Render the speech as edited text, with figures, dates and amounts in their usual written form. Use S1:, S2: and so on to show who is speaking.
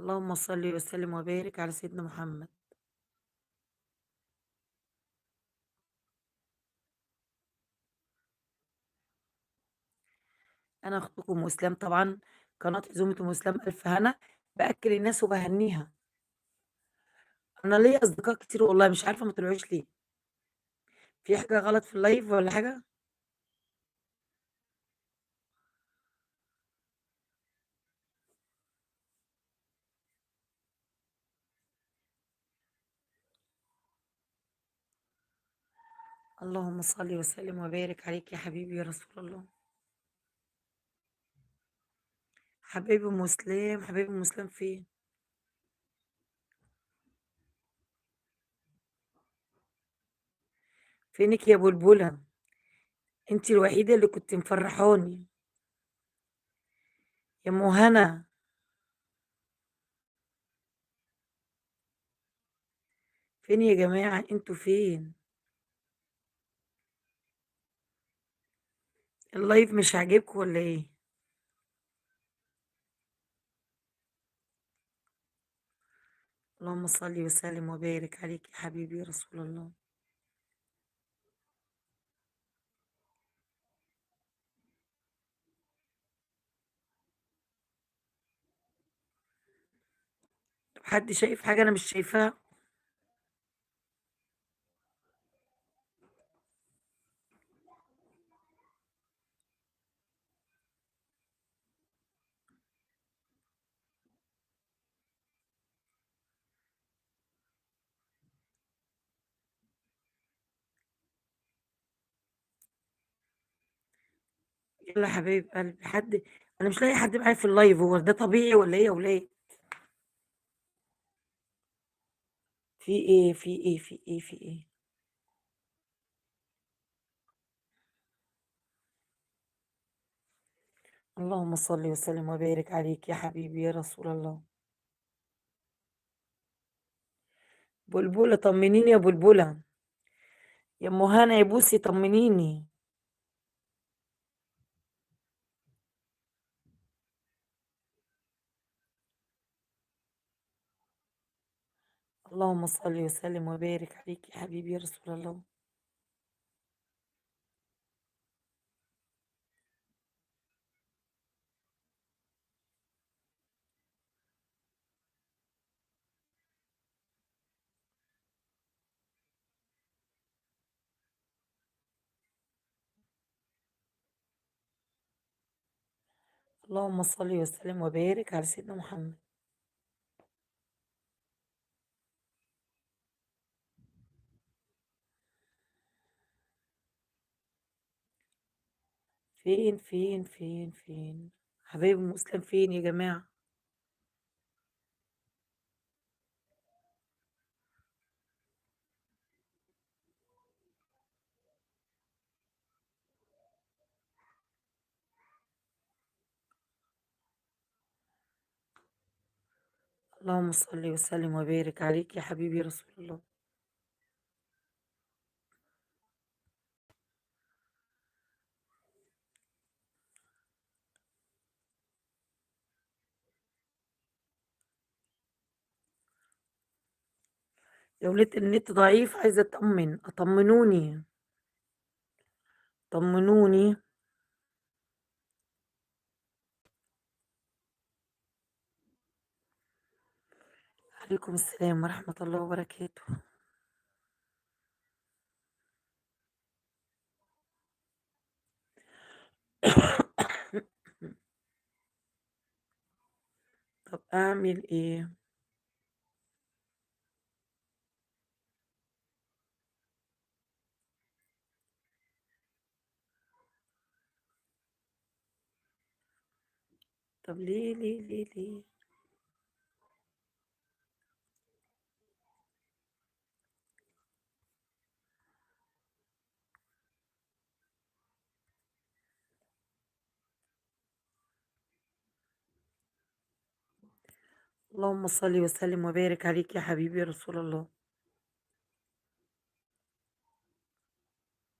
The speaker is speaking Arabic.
S1: اللهم صل وسلم وبارك على سيدنا محمد. أنا أختكم أم إسلام طبعًا، قناة عزومة أم إسلام ألف هنا، باأكّل الناس وباهنّيها. أنا ليّا أصدقاء كتير والله مش عارفة ما طلعوش ليه، في حاجة غلط في الlive والّا حاجة؟ اللهم صل وسلم وبارك عليك يا حبيبي يا رسول الله. حبايبي أم إسلام، حبايبي أم إسلام فين؟ فينِك يا بلبلة؟ أنتِ الوحيدة اللي كنتِ مفرحاني. يا أم هنا، فين يا جماعة أنتم فين؟ الlive مش عاجبكم والّا إيه؟ اللهم صل وسلم وبارك عليك يا حبيبي يا رسول الله. طب حد شايف حاجة أنا مش شايفاها؟ يالّا يا حبايب قلبي أنا مش لاقية حد معايا في الlive، هو ده طبيعي والّا إيه يا ولاد؟ في إيه، في إيه، في إيه، في إيه؟ اللهم صل وسلم وبارك عليك يا حبيبي يا رسول الله. بلبلة طمنيني يا بلبلة، يا أم هنا يا بوسي طمنيني. اللهم صل وسلم وبارك عليك يا حبيبي يا رسول الله. اللهم صل وسلم وبارك على سيدنا محمد. فين، فين، فين، فين؟ حبايب أم مسلم فين يا جماعة؟ اللهم صل وسلم وبارك عليك يا حبيبي يا رسول الله. يا ولاد النت ضعيف عايزة أطمن، طمنوني، طمنوني. عليكم السلام ورحمة الله وبركاته. طب أعمل إيه؟ طب ليه، ليه، ليه، ليه؟ اللهم صل وسلم وبارك عليك يا حبيبي يا رسول الله.